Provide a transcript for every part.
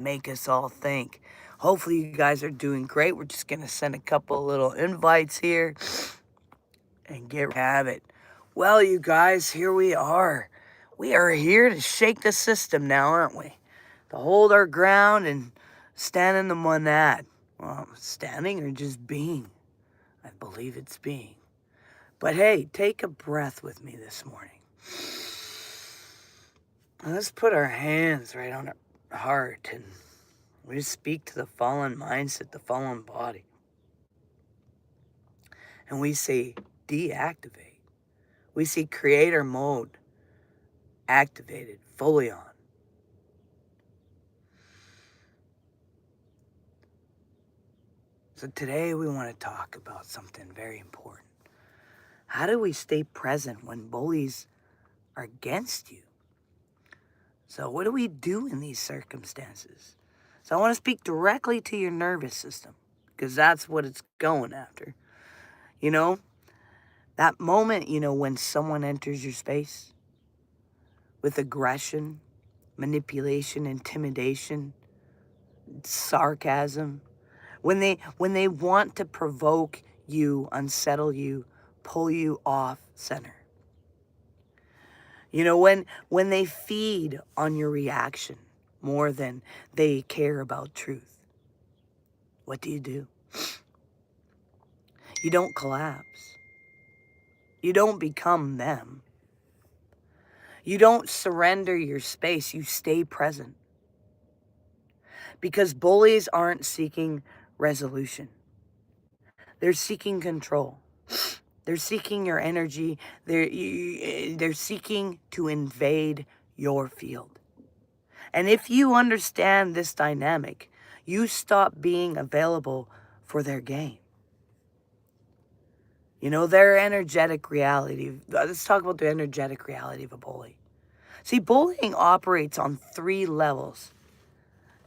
make us all think. Hopefully you guys are doing great. We're just going to send a couple little invites here and get have it. Well, you guys, here we are. We are here to shake the system now, aren't we? To hold our ground and stand in the monad. Well, standing or just being? I believe it's being. But hey, take a breath with me this morning. Let's put our hands right on our heart and we just speak to the fallen mindset, the fallen body. And we say deactivate. We see creator mode activated, fully on. So today we want to talk about something very important. How do we stay present when bullies are against you? So what do we do in these circumstances? So I want to speak directly to your nervous system because that's what it's going after. You know, that moment, when someone enters your space with aggression, manipulation, intimidation, sarcasm, when they want to provoke you, unsettle you, pull you off center. When they feed on your reaction more than they care about truth. What do? You don't collapse. You don't become them. You don't surrender your space. You stay present. Because bullies aren't seeking resolution. They're seeking control. They're seeking your energy. They're seeking to invade your field. And if you understand this dynamic, you stop being available for their game. Their energetic reality. Let's talk about the energetic reality of a bully. See, bullying operates on 3 levels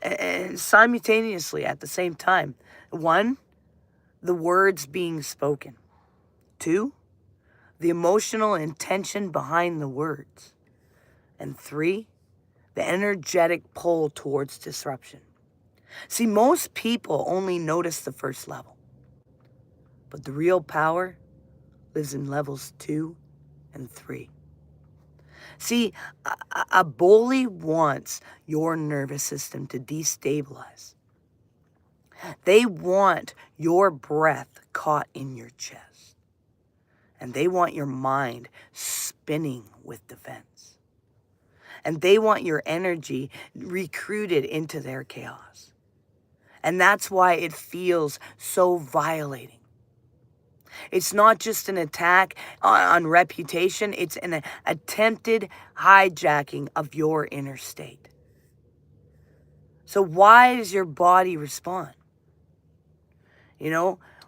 and simultaneously at the same time. 1, the words being spoken. 2, the emotional intention behind the words. And 3, the energetic pull towards disruption. See, most people only notice the first level, but the real power lives in levels 2 and 3. See, a bully wants your nervous system to destabilize. They want your breath caught in your chest. And they want your mind spinning with defense. And they want your energy recruited into their chaos. And that's why it feels so violating. It's not just an attack on reputation. It's an attempted hijacking of your inner state. So why does your body respond?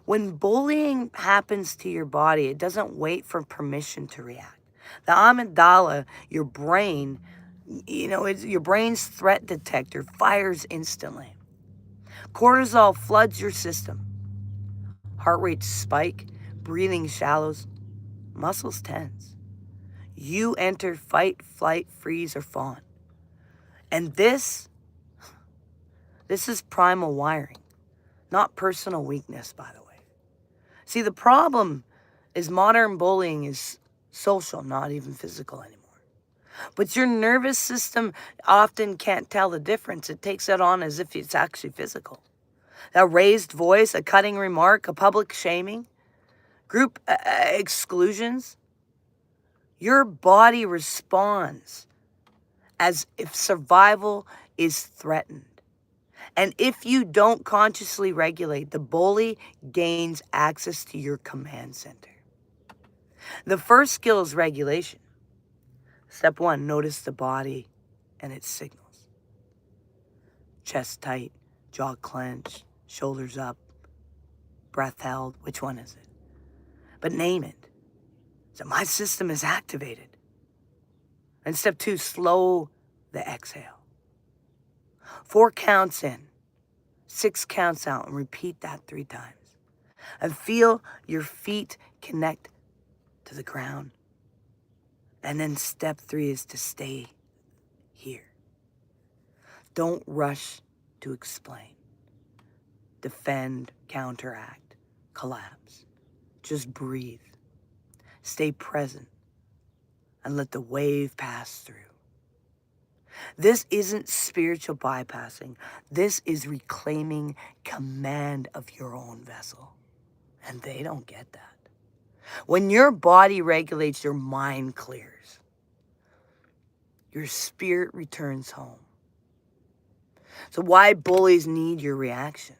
When bullying happens to your body, it doesn't wait for permission to react. The amygdala, your brain, your brain's threat detector fires instantly. Cortisol floods your system. Heart rates spike, breathing shallows, muscles tense. You enter fight, flight, freeze, or fawn. And this is primal wiring, not personal weakness, by the way. See, the problem is modern bullying is social, not even physical anymore. But your nervous system often can't tell the difference. It takes it on as if it's actually physical. A raised voice, a cutting remark, a public shaming, group exclusions. Your body responds as if survival is threatened. And if you don't consciously regulate, the bully gains access to your command center. The first skill is regulation. Step 1, notice the body and its signals. Chest tight, jaw clenched, shoulders up, breath held. Which one is it? But name it. So my system is activated. And step 2, slow the exhale. 4 counts in, 6 counts out, and repeat that 3 times. And feel your feet connect to the ground. And then step 3 is to stay here. Don't rush to explain, defend, counteract, collapse. Just breathe. Stay present and let the wave pass through. This isn't spiritual bypassing. This is reclaiming command of your own vessel. And they don't get that. When your body regulates, your mind clears. Your spirit returns home. So why bullies need your reaction?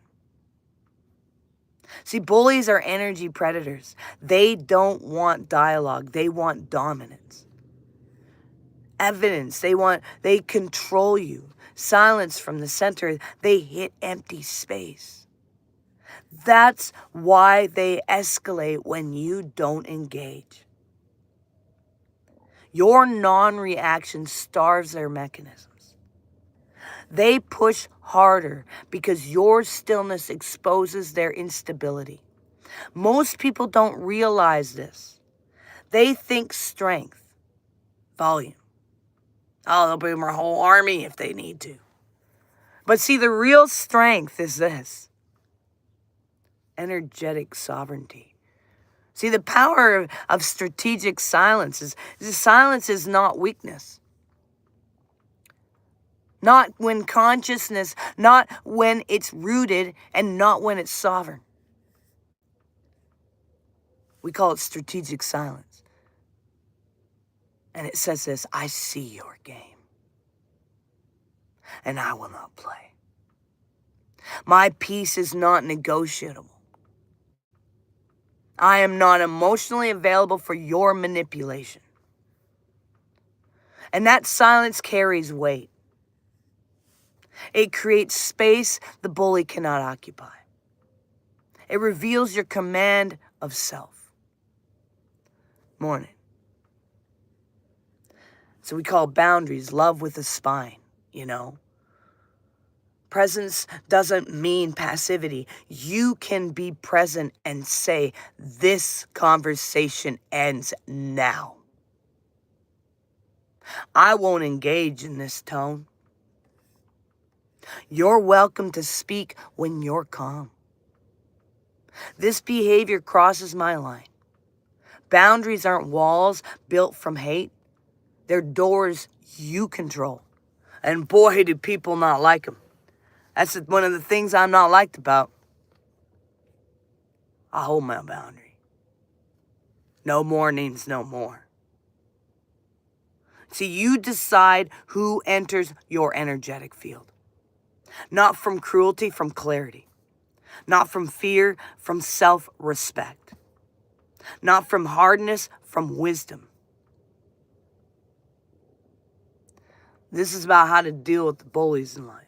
See, bullies are energy predators. They don't want dialogue. They want dominance. Evidence. They control you. Silence from the center. They hit empty space. That's why they escalate when you don't engage. Your non-reaction starves their mechanisms. They push harder because your stillness exposes their instability. Most people don't realize this. They think strength, volume. Oh, they'll bring their whole army if they need to. But see, the real strength is this: energetic sovereignty. See, the power of strategic silence is not weakness. Not when consciousness, not when it's rooted, and not when it's sovereign. We call it strategic silence. And it says this: I see your game, and I will not play. My peace is not negotiable. I am not emotionally available for your manipulation. And that silence carries weight. It creates space the bully cannot occupy. It reveals your command of self. Morning. So we call boundaries love with a spine, you know. Presence doesn't mean passivity. You can be present and say, this conversation ends now. I won't engage in this tone. You're welcome to speak when you're calm. This behavior crosses my line. Boundaries aren't walls built from hate. They're doors you control. And boy, do people not like them. That's one of the things I'm not liked about. I hold my boundary. No more means no more. See, you decide who enters your energetic field. Not from cruelty, from clarity. Not from fear, from self-respect. Not from hardness, from wisdom. This is about how to deal with the bullies in life.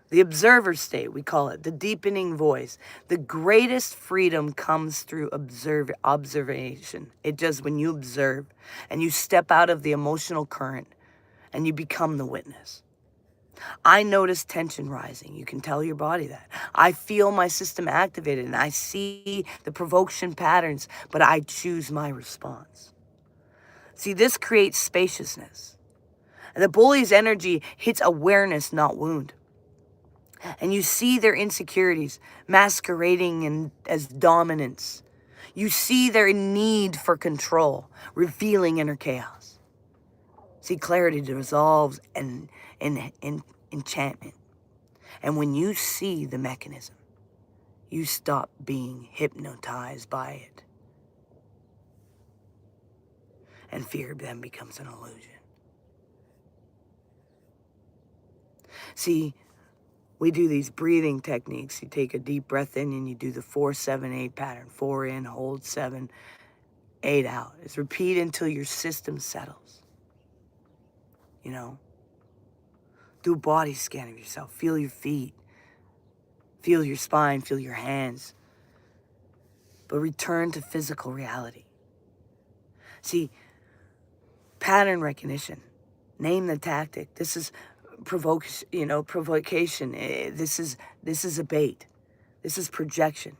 The observer state, we call it, the deepening voice. The greatest freedom comes through observation. It does when you observe and you step out of the emotional current and you become the witness. I notice tension rising. You can tell your body that. I feel my system activated and I see the provocation patterns, but I choose my response. See, this creates spaciousness. And the bully's energy hits awareness, not wound. And you see their insecurities masquerading as dominance. You see their need for control, revealing inner chaos. See, clarity dissolves in enchantment. And when you see the mechanism, you stop being hypnotized by it. And fear then becomes an illusion. See, we do these breathing techniques. You take a deep breath in and you do the 4-7-8 pattern. 4 in, hold 7, 8 out. It's repeat until your system settles. You know? Do a body scan of yourself. Feel your feet. Feel your spine. Feel your hands. But return to physical reality. See, pattern recognition. Name the tactic. This is provocation. This is a bait. This is projection.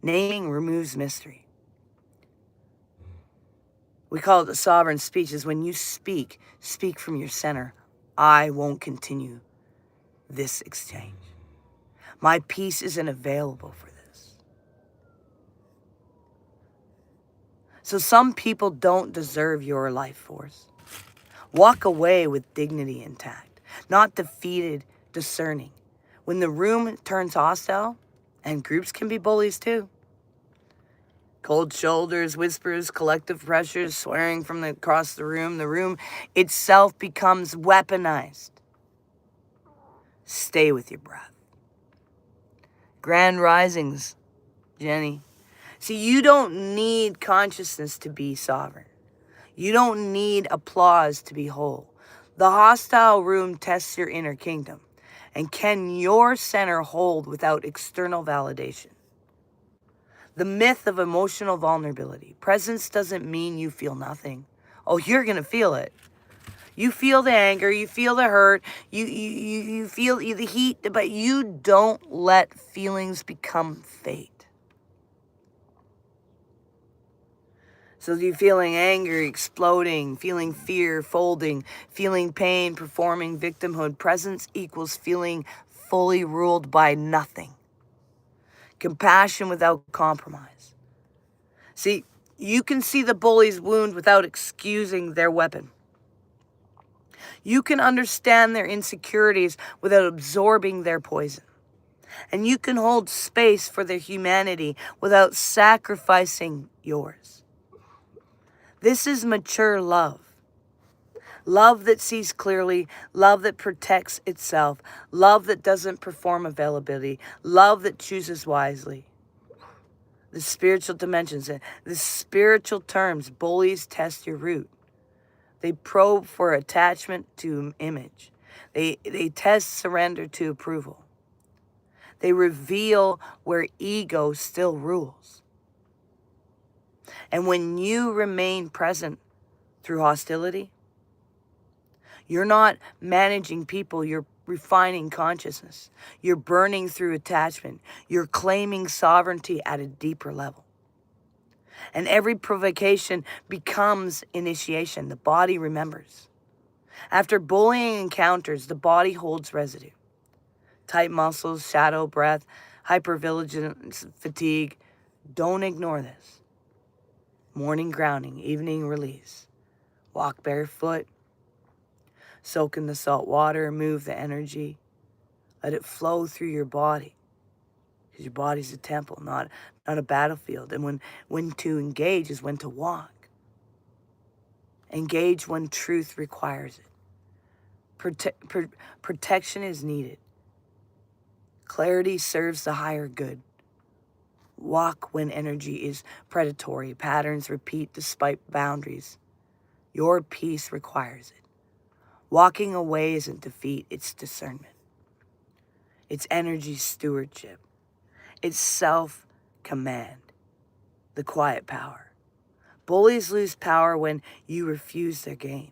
Naming removes mystery. We call it the sovereign speech. Is when you speak from your center. I won't continue this exchange. My peace isn't available for this. So some people don't deserve your life force. Walk away with dignity intact, not defeated, discerning. When the room turns hostile, and groups can be bullies too. Cold shoulders, whispers, collective pressures, swearing from across the room itself becomes weaponized. Stay with your breath. Grand risings, Jenny. See, you don't need consciousness to be sovereign. You don't need applause to be whole. The hostile room tests your inner kingdom. And can your center hold without external validation? The myth of emotional vulnerability. Presence doesn't mean you feel nothing. Oh, you're going to feel it. You feel the anger, you feel the hurt, you feel the heat, but you don't let feelings become fate. So you're feeling anger, exploding, feeling fear, folding, feeling pain, performing victimhood. Presence equals feeling fully ruled by nothing. Compassion without compromise. See, you can see the bully's wound without excusing their weapon. You can understand their insecurities without absorbing their poison. And you can hold space for their humanity without sacrificing yours. This is mature love. Love that sees clearly, love that protects itself, love that doesn't perform availability, love that chooses wisely. The spiritual dimensions, the spiritual terms, bullies test your root. They probe for attachment to image. They test surrender to approval. They reveal where ego still rules. And when you remain present through hostility, you're not managing people, you're refining consciousness. You're burning through attachment. You're claiming sovereignty at a deeper level. And every provocation becomes initiation. The body remembers. After bullying encounters, the body holds residue. Tight muscles, shadow breath, hypervigilance, fatigue. Don't ignore this. Morning grounding, evening release. Walk barefoot. Soak in the salt water, move the energy. Let it flow through your body. Because your body's a temple, not a battlefield. And when to engage is when to walk. Engage when truth requires it. Protection is needed. Clarity serves the higher good. Walk when energy is predatory. Patterns repeat despite boundaries. Your peace requires it. Walking away isn't defeat, it's discernment. It's energy stewardship. It's self-command. The quiet power. Bullies lose power when you refuse their game.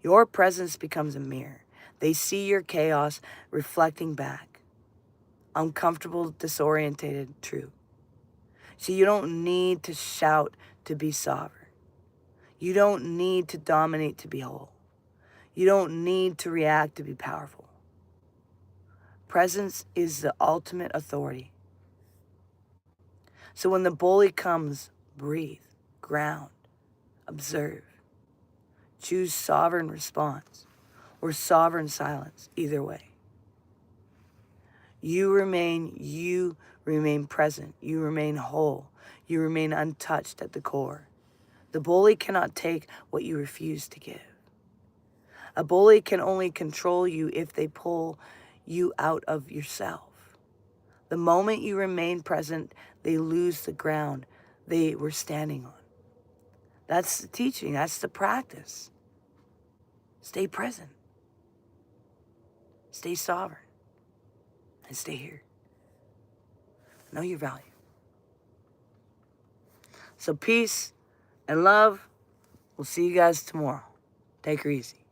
Your presence becomes a mirror. They see your chaos reflecting back. Uncomfortable, disorientated, true. See, you don't need to shout to be sovereign. You don't need to dominate to be whole. You don't need to react to be powerful. Presence is the ultimate authority. So when the bully comes, breathe, ground, observe. Choose sovereign response or sovereign silence, either way. You remain present. You remain whole. You remain untouched at the core. The bully cannot take what you refuse to give. A bully can only control you if they pull you out of yourself. The moment you remain present, they lose the ground they were standing on. That's the teaching. That's the practice. Stay present. Stay sovereign. And stay here. Know your value. So peace and love. We'll see you guys tomorrow. Take her easy.